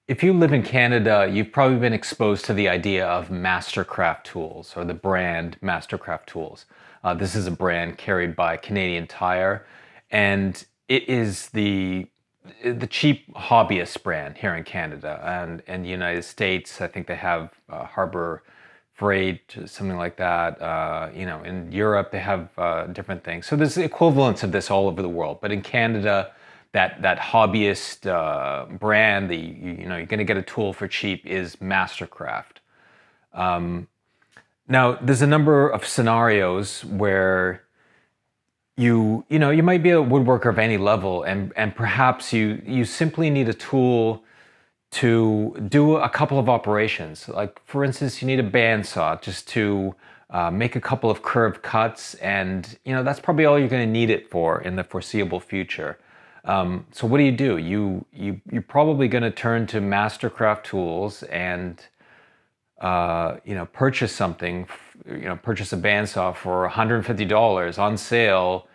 If you live in Canada, you've probably been exposed to the idea of Mastercraft tools or the brand Mastercraft tools. This is a brand carried by Canadian Tire, and it is the cheap hobbyist brand here in Canada. And in the United States, I think they have Harbor Freight, something like that. In Europe, they have different things. So there's equivalents of this all over the world. But in Canada, that hobbyist brand, you're going to get a tool for cheap is Mastercraft. Now, there's a number of scenarios where you might be a woodworker of any level, and perhaps you simply need a tool to do a couple of operations. Like, for instance, you need a bandsaw just to make a couple of curved cuts, and that's probably all you're going to need it for in the foreseeable future. So what do? You're probably going to turn to Mastercraft tools and purchase something. Purchase a bandsaw for $150 on sale.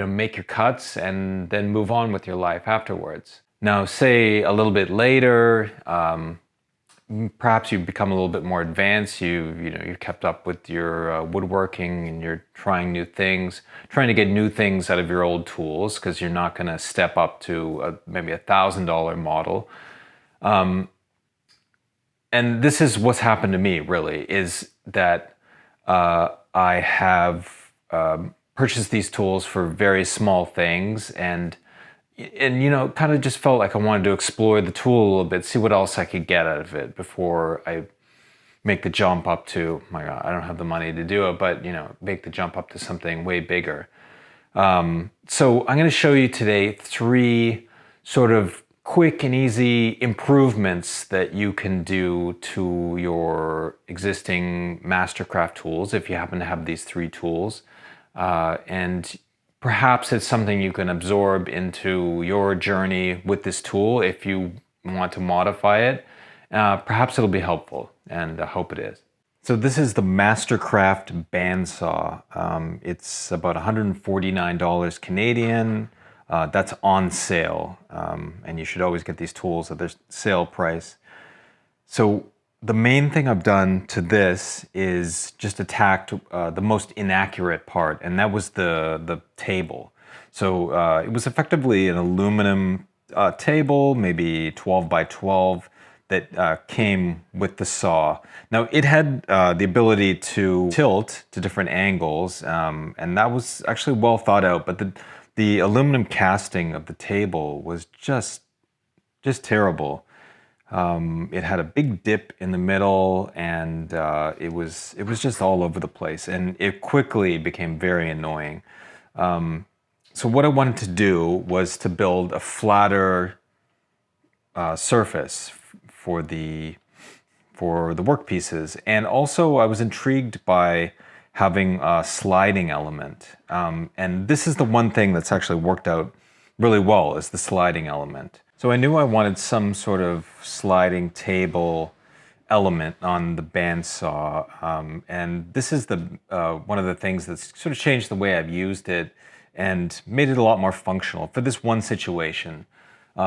Make your cuts and then move on with your life afterwards. Now, say a little bit later, perhaps you've become a little bit more advanced. You've kept up with your woodworking, and you're trying new things, trying to get new things out of your old tools because you're not going to step up to maybe $1,000 model. And this is what's happened to me, really, is that I have purchased these tools for very small things, and kind of just felt like I wanted to explore the tool a little bit, see what else I could get out of it before I make the jump up to, my God, I don't have the money to do it, but make the jump up to something way bigger. So I'm going to show you today 3 sort of quick and easy improvements that you can do to your existing Mastercraft tools if you happen to have these 3 tools. And perhaps it's something you can absorb into your journey with this tool if you want to modify it. Perhaps it'll be helpful, and I hope it is. So this is the Mastercraft bandsaw. It's about $149 Canadian. That's on sale, and you should always get these tools at their sale price. So the main thing I've done to this is just attacked the most inaccurate part, and that was the table. So it was effectively an aluminum table, maybe 12 by 12, that came with the saw. Now, it had the ability to tilt to different angles, and that was actually well thought out, but the aluminum casting of the table was just terrible. It had a big dip in the middle, and it was just all over the place, and it quickly became very annoying. So what I wanted to do was to build a flatter surface for the workpieces, and also I was intrigued by having a sliding element, and this is the one thing that's actually worked out really well, is the sliding element. So I knew I wanted some sort of sliding table element on the bandsaw, and this is one of the things that's sort of changed the way I've used it and made it a lot more functional for this one situation.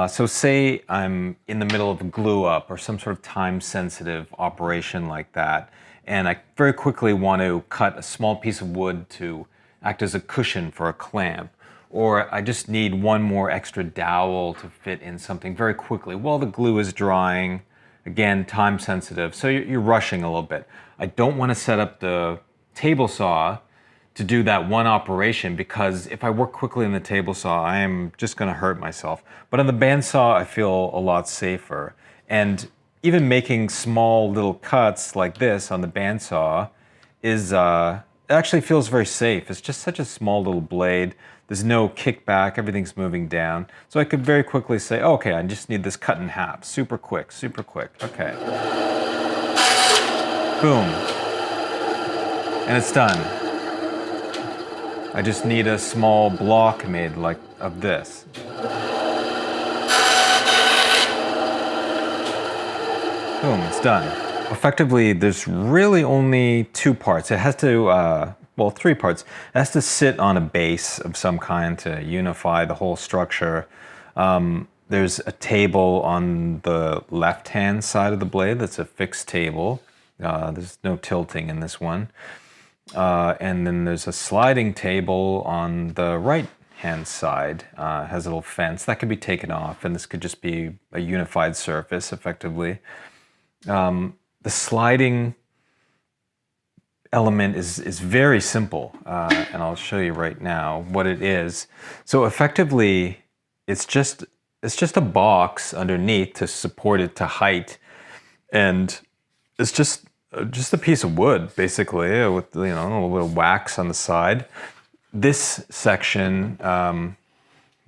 So say I'm in the middle of a glue up or some sort of time-sensitive operation like that, and I very quickly want to cut a small piece of wood to act as a cushion for a clamp, or I just need one more extra dowel to fit in something very quickly while the glue is drying. Again, time sensitive, so you're rushing a little bit. I don't want to set up the table saw to do that one operation, because if I work quickly in the table saw, I am just going to hurt myself. But on the bandsaw, I feel a lot safer. And even making small little cuts like this on the bandsaw is it actually feels very safe. It's just such a small little blade. There's no kickback, everything's moving down. So I could very quickly say, oh, okay, I just need this cut in half. Super quick, okay. Boom. And it's done. I just need a small block made like of this. Boom, it's done. Effectively, there's really only 2 parts. It has to, 3 parts. It has to sit on a base of some kind to unify the whole structure. There's a table on the left-hand side of the blade that's a fixed table. There's no tilting in this one. And then there's a sliding table on the right-hand side. It has a little fence that could be taken off, and this could just be a unified surface, effectively. The sliding element is very simple, and I'll show you right now what it is. So effectively, it's just a box underneath to support it to height, and it's just a piece of wood, basically, with, you know, a little bit of wax on the side. This section, the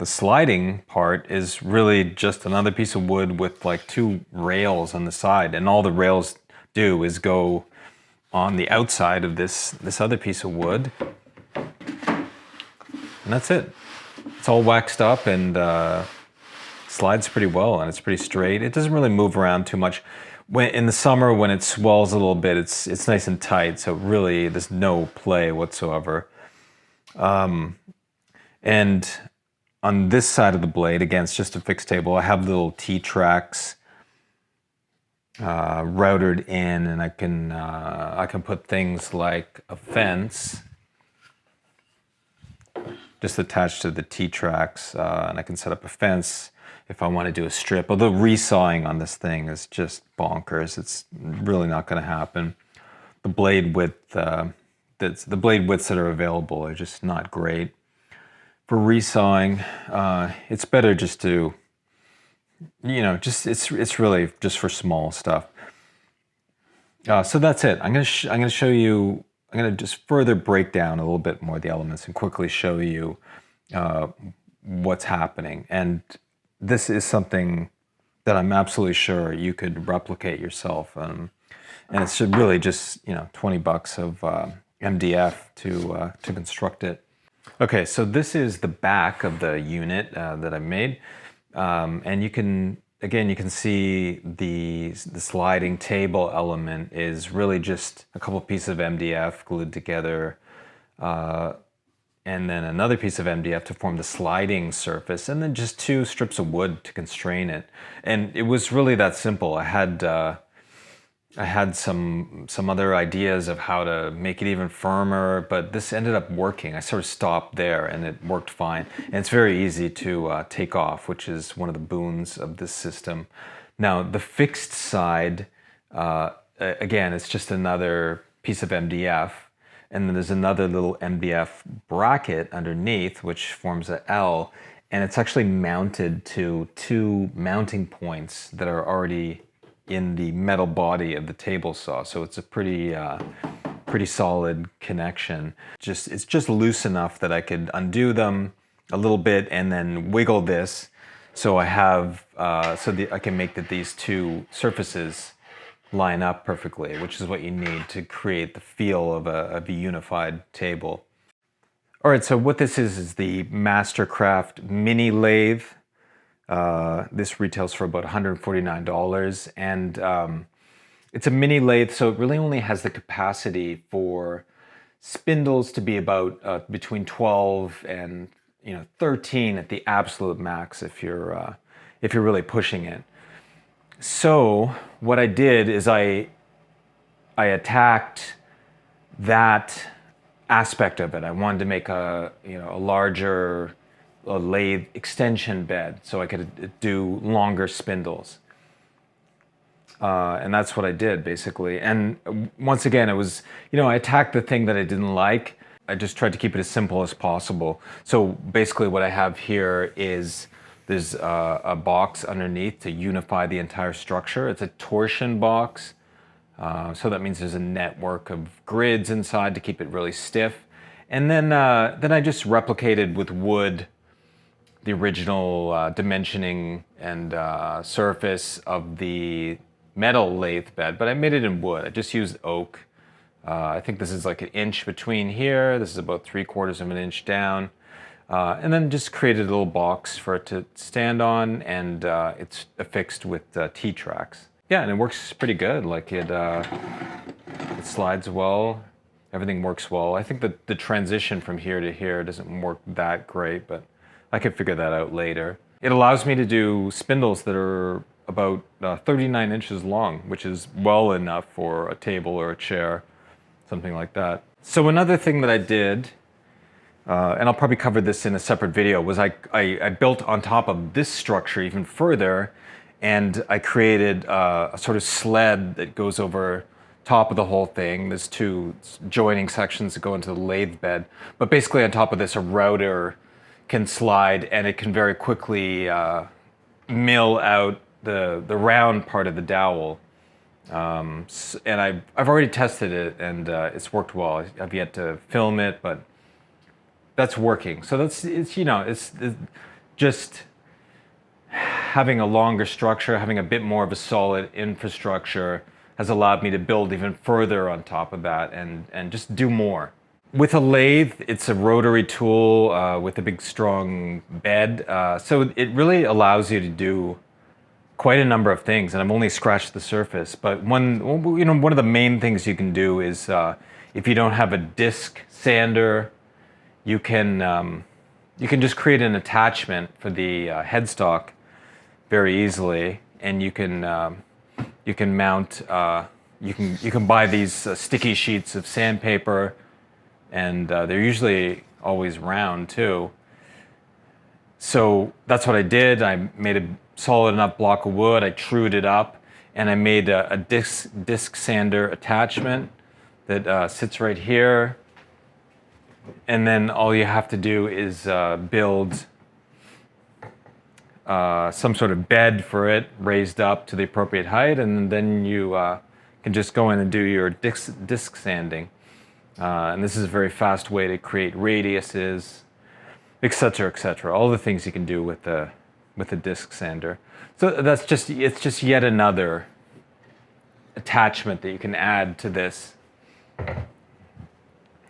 sliding part, is really just another piece of wood with like 2 rails on the side, and all the rails do is go on the outside of this other piece of wood, and that's it. It's all waxed up and slides pretty well, and it's pretty straight. It doesn't really move around too much. When in the summer, when it swells a little bit, it's nice and tight, so really there's no play whatsoever. And on this side of the blade, again, it's just a fixed table. I have little T-tracks routed in, and I can put things like a fence just attached to the T-tracks, and I can set up a fence if I want to do a strip. Although resawing on this thing is just bonkers. It's really not going to happen. The blade width, the blade widths that are available are just not great. For resawing, it's better just to, you know, it's really just for small stuff. So that's it. I'm gonna show you. I'm gonna just further break down a little bit more the elements and quickly show you what's happening. And this is something that I'm absolutely sure you could replicate yourself. And it's really just, you know, $20 of MDF to construct it. Okay, so this is the back of the unit that I made, and you can see the sliding table element is really just a couple pieces of MDF glued together, and then another piece of MDF to form the sliding surface, and then just 2 strips of wood to constrain it. And it was really that simple. I had some other ideas of how to make it even firmer, but this ended up working. I sort of stopped there, and it worked fine. And it's very easy to take off, which is one of the boons of this system. Now, the fixed side, again, it's just another piece of MDF, and then there's another little MDF bracket underneath, which forms an L, and it's actually mounted to 2 mounting points that are already in the metal body of the table saw. So it's a pretty solid connection. It's just loose enough that I could undo them a little bit and then wiggle this, so I have I can make these 2 surfaces line up perfectly, which is what you need to create the feel of a unified table. All right, so what this is the Mastercraft mini lathe. This retails for about $149, and it's a mini lathe, so it really only has the capacity for spindles to be about between 12 and 13 at the absolute max if you're really pushing it. So what I did is I attacked that aspect of it. I wanted to make a larger lathe extension bed so I could do longer spindles. And that's what I did, basically. And once again, it was, I attacked the thing that I didn't like. I just tried to keep it as simple as possible. So basically what I have here is there's a box underneath to unify the entire structure. It's a torsion box. So that means there's a network of grids inside to keep it really stiff. And then I just replicated with wood the original dimensioning and surface of the metal lathe bed, but I made it in wood. I just used oak. I think this is like 1 inch between here. This is about 3/4 of an inch down. And then just created a little box for it to stand on, and it's affixed with T-tracks. Yeah, and it works pretty good. Like it slides well. Everything works well. I think that the transition from here to here doesn't work that great, but I could figure that out later. it allows me to do spindles that are about 39 inches long, which is well enough for a table or a chair, something like that. So another thing that I did, and I'll probably cover this in a separate video, was I built on top of this structure even further, and I created a sort of sled that goes over top of the whole thing. There's two joining sections that go into the lathe bed, but basically on top of this, a router can slide, and it can very quickly mill out the round part of the dowel. And I've already tested it, and it's worked well. I've yet to film it, but that's working. So it's just having a longer structure, having a bit more of a solid infrastructure has allowed me to build even further on top of that and just do more. With a lathe, it's a rotary tool with a big strong bed. So it really allows you to do quite a number of things, and I've only scratched the surface. But one of the main things you can do is if you don't have a disc sander, you can just create an attachment for the headstock very easily, and you can mount. You can buy these sticky sheets of sandpaper, and they're usually always round too. So that's what I did. I made a solid enough block of wood. I trued it up, and I made a disc sander attachment that sits right here. And then all you have to do is build some sort of bed for it, raised up to the appropriate height, and then you can just go in and do your disc sanding. And this is a very fast way to create radiuses, etc., etc. All the things you can do with the disc sander. So it's just yet another attachment that you can add to this.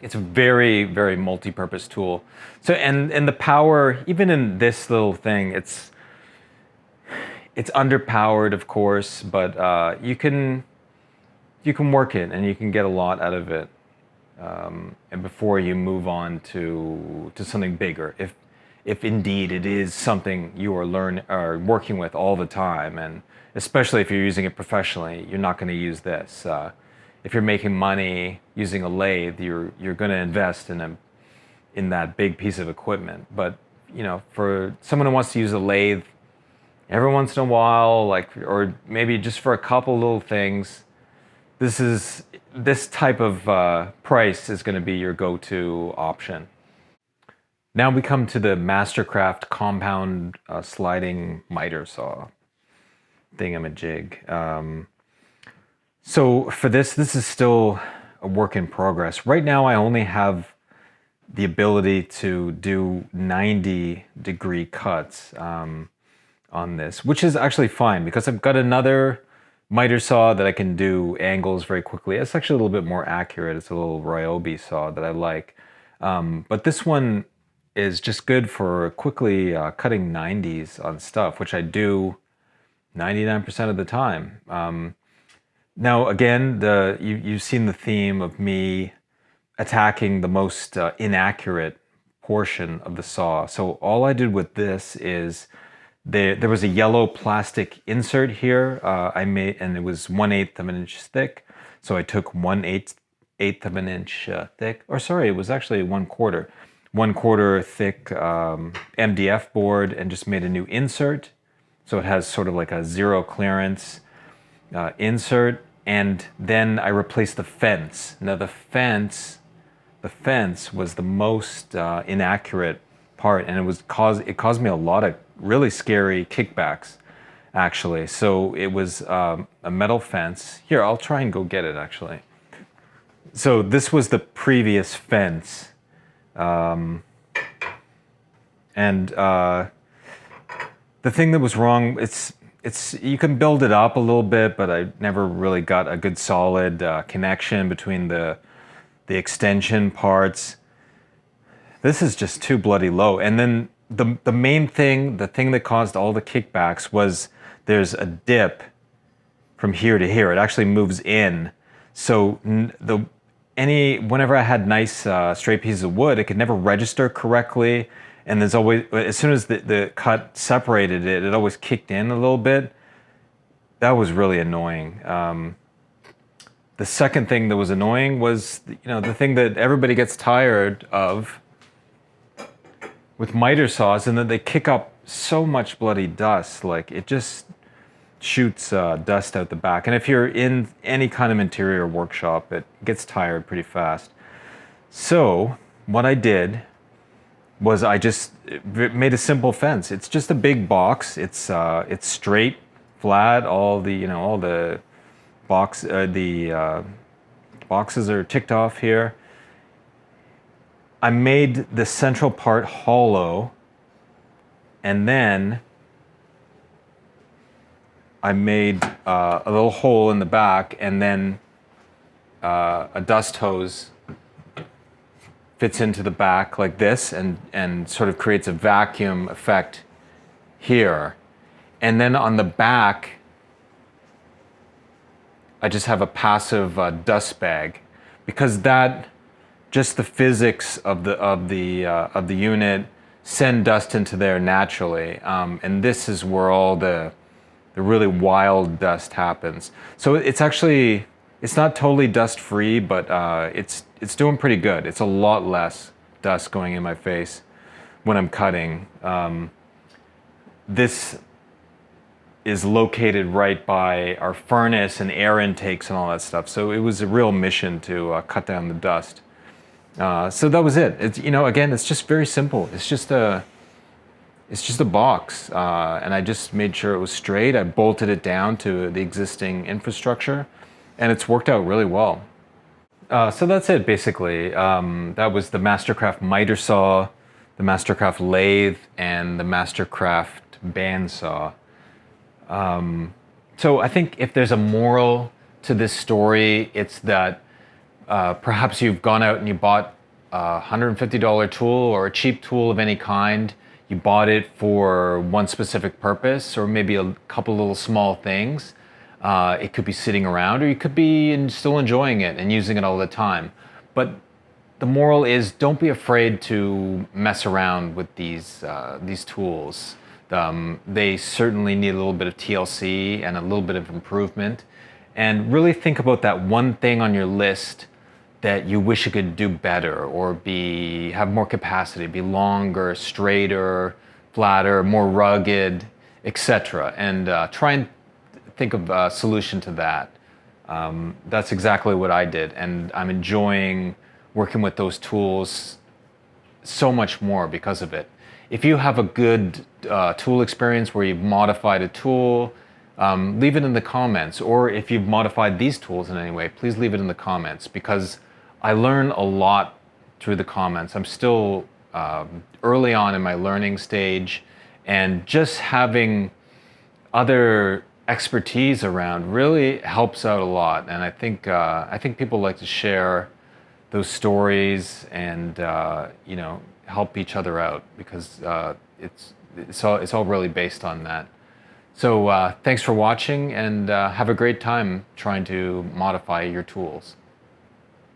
It's a very, very multi-purpose tool. So and the power, even in this little thing, it's underpowered, of course, but you can work it and you can get a lot out of it. And before you move on to something bigger, if indeed it is something you are working with all the time, and especially if you're using it professionally, you're not going to use this. If you're making money using a lathe, you're going to invest in that big piece of equipment. But for someone who wants to use a lathe every once in a while, or maybe just for a couple little things, this type of price is going to be your go-to option. Now we come to the Mastercraft compound sliding miter saw thingamajig. So for this is still a work in progress. Right now I only have the ability to do 90-degree cuts on this, which is actually fine because I've got another miter saw that I can do angles very quickly. It's actually a little bit more accurate. It's a little Ryobi saw that I like. But this one is just good for quickly cutting 90s on stuff, which I do 99% of the time. Now, again, you've seen the theme of me attacking the most inaccurate portion of the saw. So all I did with this is there was a yellow plastic insert here I made, and it was 1/8 of an inch thick. So I took 1/8 of an inch thick, or sorry, it was actually 1/4 thick MDF board, and just made a new insert. So it has sort of like a zero clearance insert, and then I replaced the fence. Now the fence was the most inaccurate part, and it caused me a lot of really scary kickbacks, actually. So it was a metal fence. Here, I'll try and go get it, actually. So this was the previous fence, and the thing that was wrong, you can build it up a little bit, but I never really got a good solid connection between the extension parts. This is just too bloody low. And then the main thing, the thing that caused all the kickbacks, was there's a dip from here to here. It actually moves in. So whenever I had nice straight pieces of wood, it could never register correctly. and there's always, as soon as the cut separated it, it always kicked in a little bit. That was really annoying. The second thing that was annoying was, the thing that everybody gets tired of with miter saws, and that they kick up so much bloody dust. Like, it just shoots dust out the back. And if you're in any kind of interior workshop, it gets tired pretty fast. So what I did was I just made a simple fence. It's just a big box. It's straight, flat. All the boxes are ticked off here. I made the central part hollow, and then I made a little hole in the back, and then a dust hose fits into the back like this, and sort of creates a vacuum effect here. And then on the back, I just have a passive dust bag, because just the physics of the unit send dust into there naturally, and this is where all the really wild dust happens. So it's not totally dust free, but it's doing pretty good. It's a lot less dust going in my face when I'm cutting. This is located right by our furnace and air intakes and all that stuff. So it was a real mission to cut down the dust. So that was it. It's, again, it's just very simple. It's just a box, and I just made sure it was straight. I bolted it down to the existing infrastructure, and it's worked out really well. So that's it, basically. That was the Mastercraft miter saw, the Mastercraft lathe, and the Mastercraft bandsaw. So I think if there's a moral to this story, it's that perhaps you've gone out and you bought a $150 tool or a cheap tool of any kind. You bought it for one specific purpose, or maybe a couple little small things. It could be sitting around, or you could be still enjoying it and using it all the time. But the moral is, don't be afraid to mess around with these tools. They certainly need a little bit of TLC and a little bit of improvement. And really think about that one thing on your list that you wish you could do better, or have more capacity, be longer, straighter, flatter, more rugged, etc. And try and think of a solution to that. That's exactly what I did, and I'm enjoying working with those tools so much more because of it. If you have a good tool experience where you've modified a tool, leave it in the comments. Or if you've modified these tools in any way, please leave it in the comments, because I learn a lot through the comments. I'm still early on in my learning stage, and just having other expertise around really helps out a lot. And I think people like to share those stories and help each other out, because it's all really based on that. So thanks for watching, and have a great time trying to modify your tools.